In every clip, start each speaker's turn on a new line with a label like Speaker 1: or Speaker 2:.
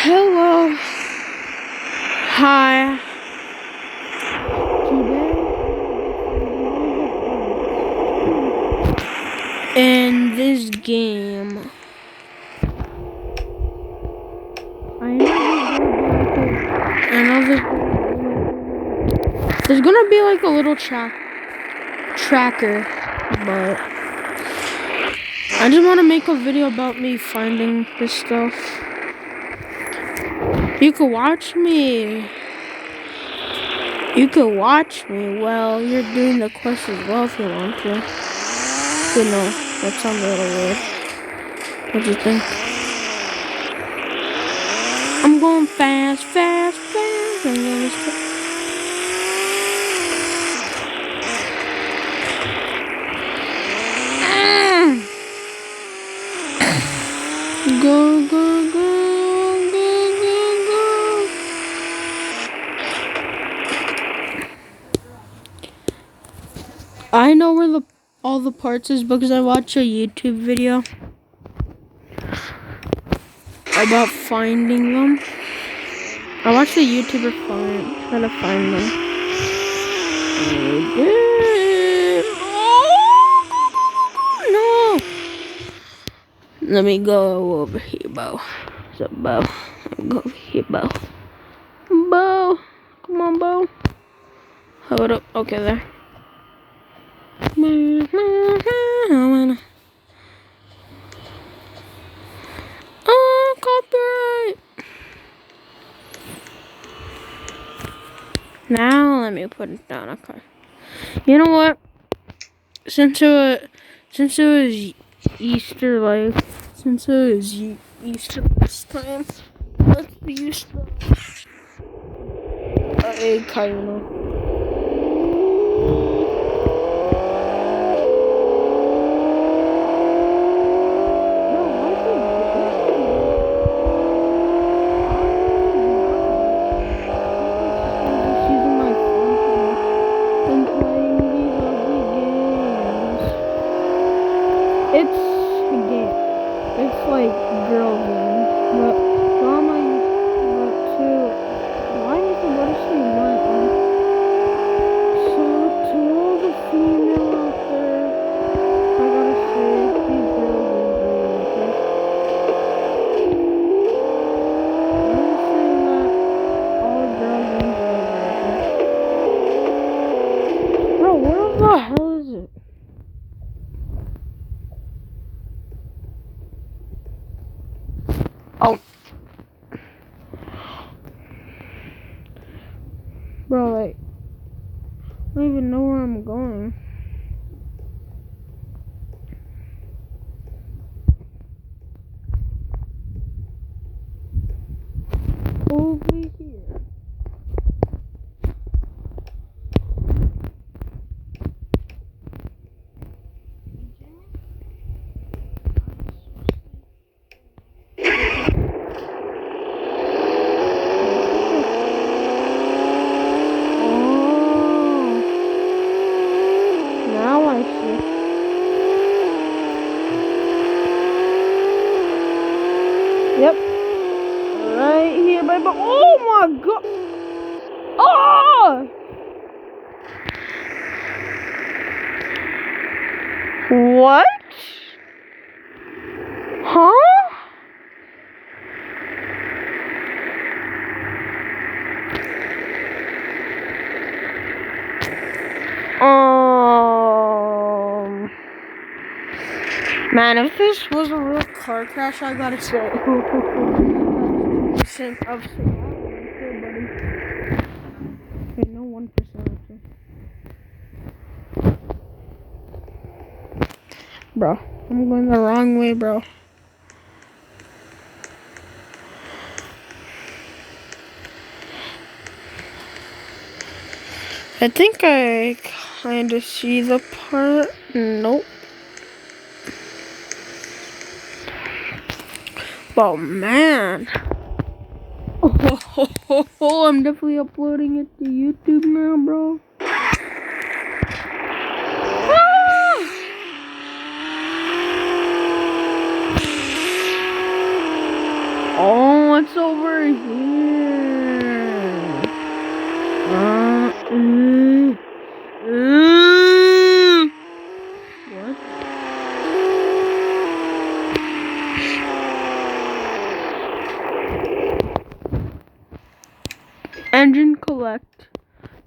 Speaker 1: Hello. Hi. Today, in this game, I know there's gonna be like a little tracker, but I just want to make a video about me finding this stuff. You can watch me. Well, you're doing the quest as well if you want to. You know, that sounds a little weird. What do you think? I'm going fast. I'm going Go. I know where all the parts is because I watched a YouTube video about finding them. I watched a YouTuber try to find them. No! Let me go over here, Bo. What's up, Bo? Let me go over here, Bo. Bo! Come on, Bo. Hold up. Okay, there. Oh, copyright! Now let me put it down. Okay. You know what? Since it was Easter, Easter this time, let's use the egg kind. It's like girl game, but why is the letter C not on? So to all the female out there, I gotta say these girl games are okay. I'm just saying that all girl games are okay. Bro, where the hell is it? Oh. Bro, like, I don't even know where I'm going. Over here. Yep. Right here, baby. Oh my god. Oh! What? Huh? Man, if this was a real car crash, I gotta say, of buddy. Okay, no 1%. Bro, I'm going the wrong way, bro. I think I kind of see the part. Nope. Oh man. Oh, I'm definitely uploading it to YouTube now, bro. Oh, it's so over here. What? Engine collect.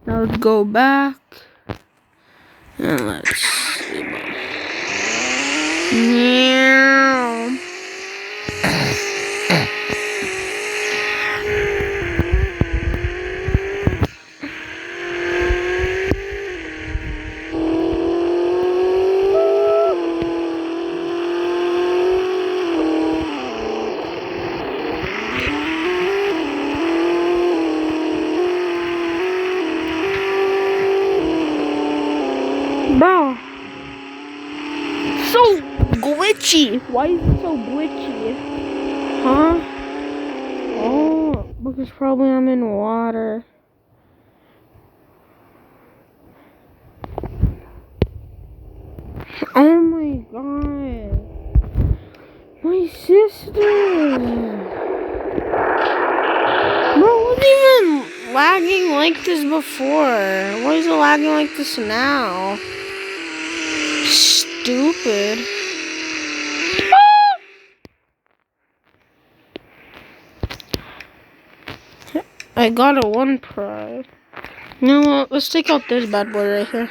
Speaker 1: Now let's go back. And let's see. Meow. Bro, so glitchy. Why is it so glitchy? Huh? Oh, because probably I'm in water. Oh my god. My sister. Bro, it wasn't even lagging like this before. Why is it lagging like this now? Stupid. I got a 1 prize. You know what? Let's take out this bad boy right here.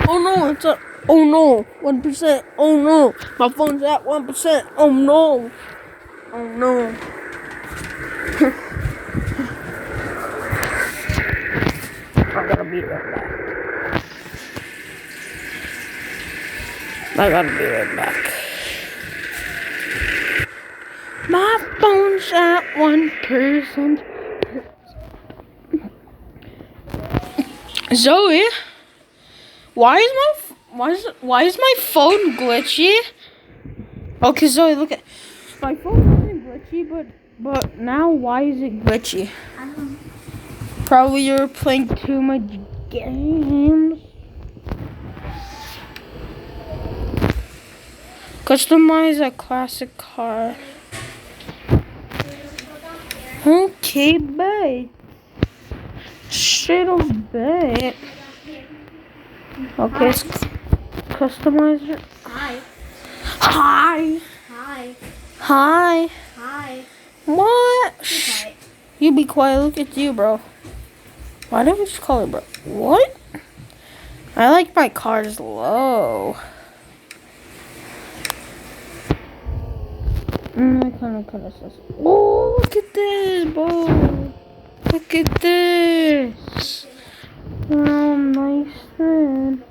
Speaker 1: Oh no, it's at, oh no, 1%, oh no, my phone's at 1%, oh no, oh no. I gotta be right back. I gotta be right back. My phone's at 1%. Zoe, why is my phone glitchy? Okay, Zoe, look at my phone wasn't glitchy, but now why is it glitchy?
Speaker 2: I don't know.
Speaker 1: Probably you're playing too much games. Customize a classic car. Okay, bet. Straight up bet. Okay, customize it.
Speaker 2: Hi.
Speaker 1: Hi.
Speaker 2: Hi.
Speaker 1: Hi.
Speaker 2: Hi.
Speaker 1: What?
Speaker 2: Be quiet.
Speaker 1: You be quiet. Look at you, bro. Why did we just call it, bro? What? I like my cars low. I kind of says. Oh, look at this, bro. Look at this. Oh, nice thing.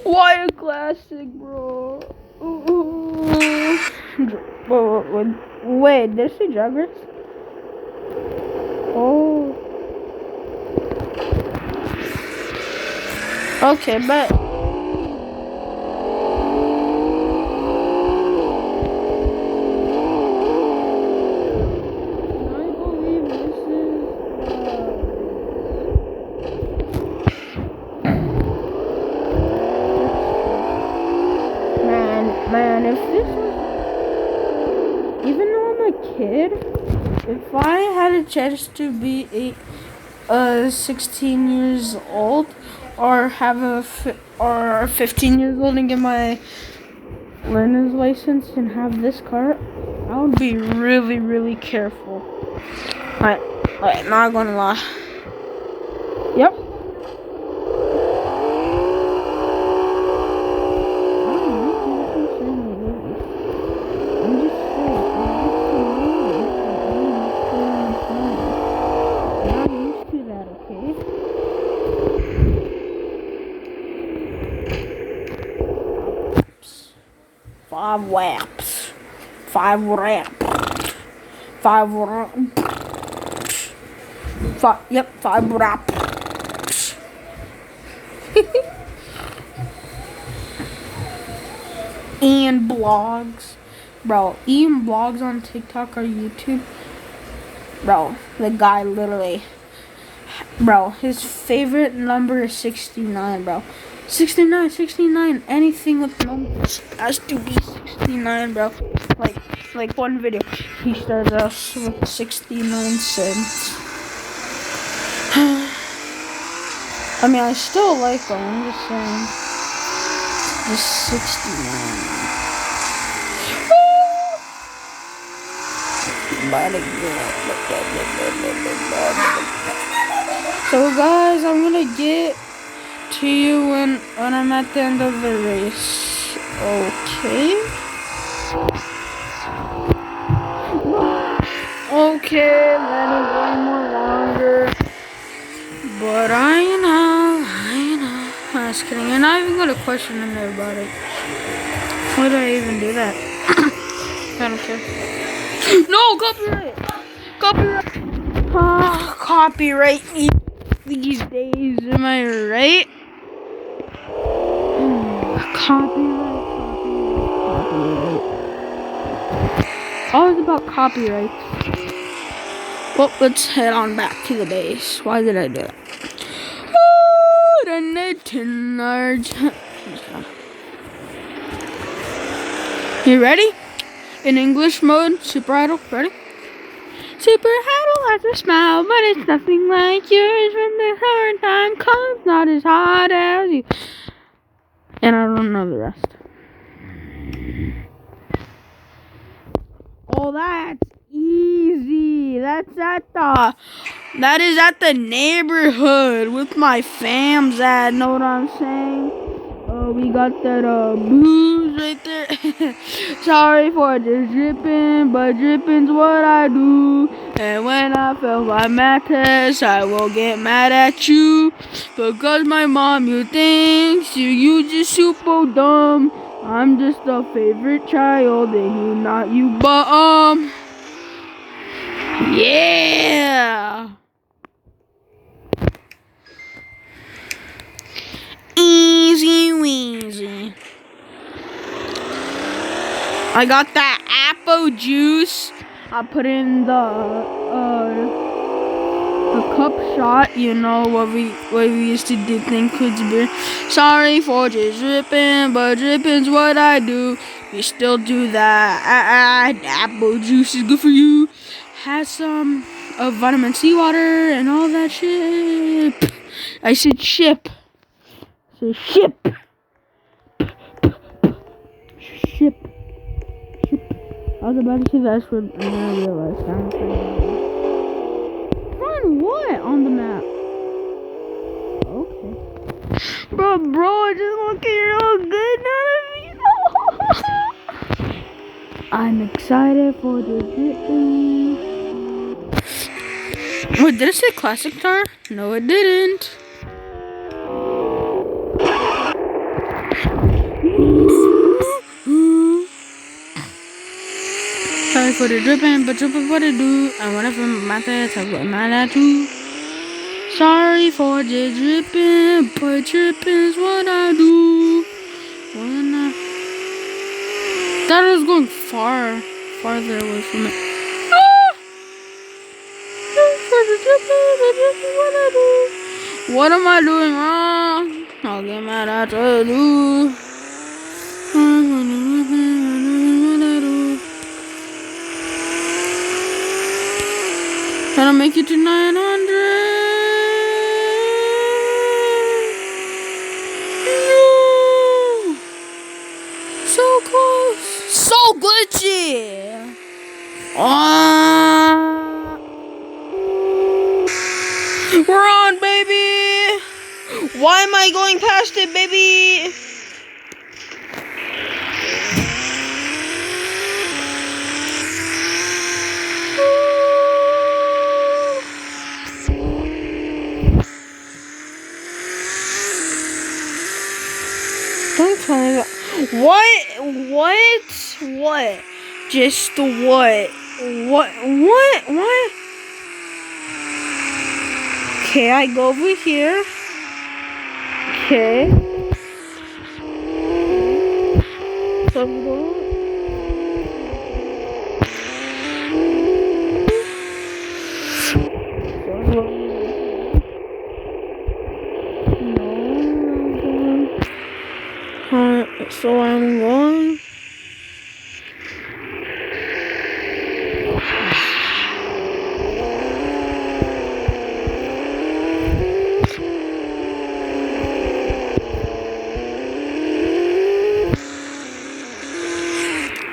Speaker 1: Why a classic, bro? Ooh. Wait, did I say Drag Race? Oh. Okay, but. Man, if this was, even though I'm a kid, if I had a chance to be 16 years old, or have or 15 years old and get my learner's license and have this car, I would be really, really careful. Alright, not gonna lie. Yep. waps. 5 rap. 5 rap. 5 rap. And blogs. Bro, even blogs on TikTok or YouTube. Bro, the guy literally. Bro, his favorite number is 69, bro. 69, 69. Anything with numbers has to be 69, bro. Like one video, he started us with 69 cents. I mean, I still like them. I'm just saying. Just 69. So guys, I'm gonna get to you when I'm at the end of the race. Okay. Okay, that is way more longer. But I know. I'm just kidding. And I even got a question in there about it. Why do I even do that? I don't care. No, copyright! Copyright these days, am I right? Copyright. Always about copyright. Well, let's head on back to the base. Why did I do that? You ready? In English mode, Super Idol, ready? Super Idol has a smile, but it's nothing like yours. When the hard time comes, not as hard as you. And I don't know the rest. Oh, that's easy. That is at the neighborhood with my fams at. Know what I'm saying? We got that booze right there. Sorry for just dripping, but dripping's what I do. And when I fail my math test, I will get mad at you. Because my mom, you thinks you just super dumb. I'm just a favorite child, and you not you bum. Yeah. Easy weezy. I got that apple juice. I put in the cup shot. You know what we used to do. Think kids beer. Sorry for just dripping, but dripping's what I do. We still do that. Apple juice is good for you. Has some vitamin C water and all that shit. I said ship. So ship. I was about to say the S word and then I realized I'm find what on the map? Okay. Bro, I just want to get all good now. I'm excited for the dripping. Wait, did it say classic car? No, it didn't. Sorry for the dripping, but dripping what I do. And whenever my dad, I get mad at you. Sorry for the dripping, but dripping's what I do. That was going farther away from it. What am I doing wrong? I'll get mad at you. Gotta make it to 900. No! So close. So glitchy. We're on, baby. Why am I going past it, baby? Don't tell me that. What? Just what? What? Okay, I go over here. Okay. So I'm going. So I'm going.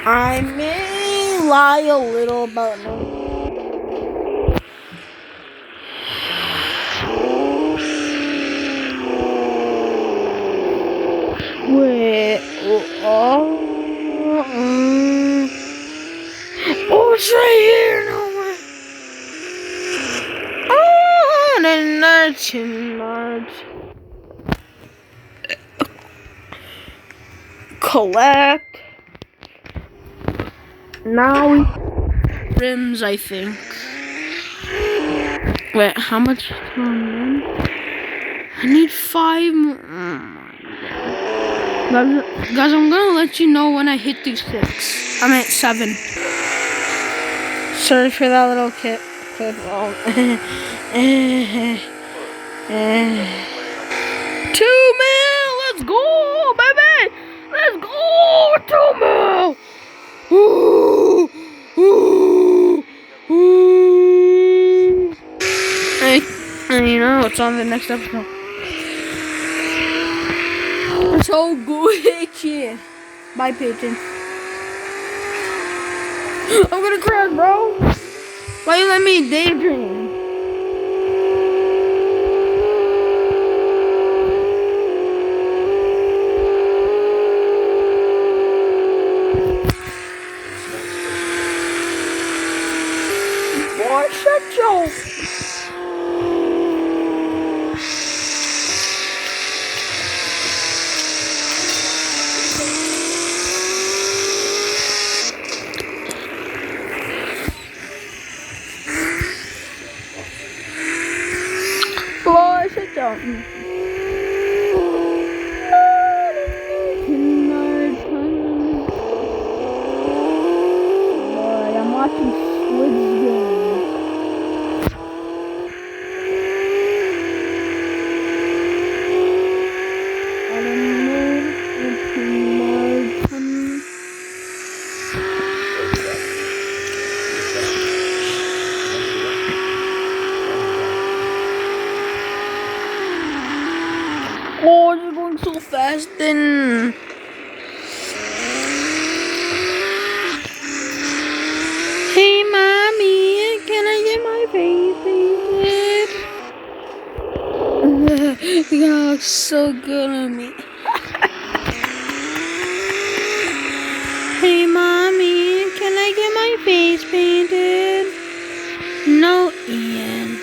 Speaker 1: I may lie a little about no. Wait. Oh, it's right here. No way. Oh, the nuts. Collect. Now rims, I think. Wait, how much time? I need 5 more. Guys, I'm gonna let you know when I hit these 6. I'm at 7. Sorry for that little clip. Oh. 2 mil, let's go, baby. Let's go, 2 mil. Ooh, ooh, ooh. And you know, it's on the next episode. It's so glitchy. Bye, pigeon. I'm gonna crash, bro. Why you let me daydream? Boy, shut your... Boy, shut your... Boy, I'm watching Squid Game. Oh, you're going so fast then. Hey, mommy, can I get my face painted? You look so good on me. Hey, mommy, can I get my face painted? No, Ian.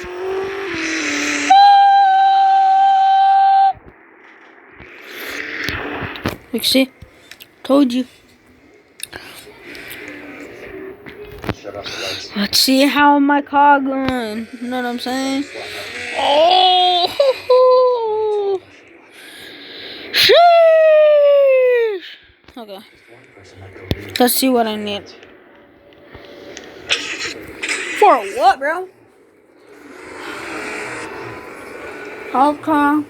Speaker 1: Like, see? Told you. Let's see how my car going. You know what I'm saying? Oh! Sheesh! Okay. Let's see what I need. For what, bro? Okay.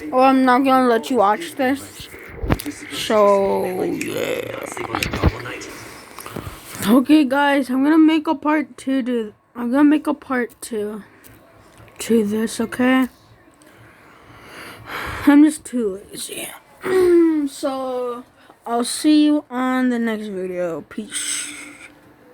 Speaker 1: Well, I'm not gonna let you watch this. So, yeah. Okay, guys, I'm gonna make a part 2 to... I'm gonna make a part 2 to this, okay? I'm just too lazy. So, I'll see you on the next video. Peace.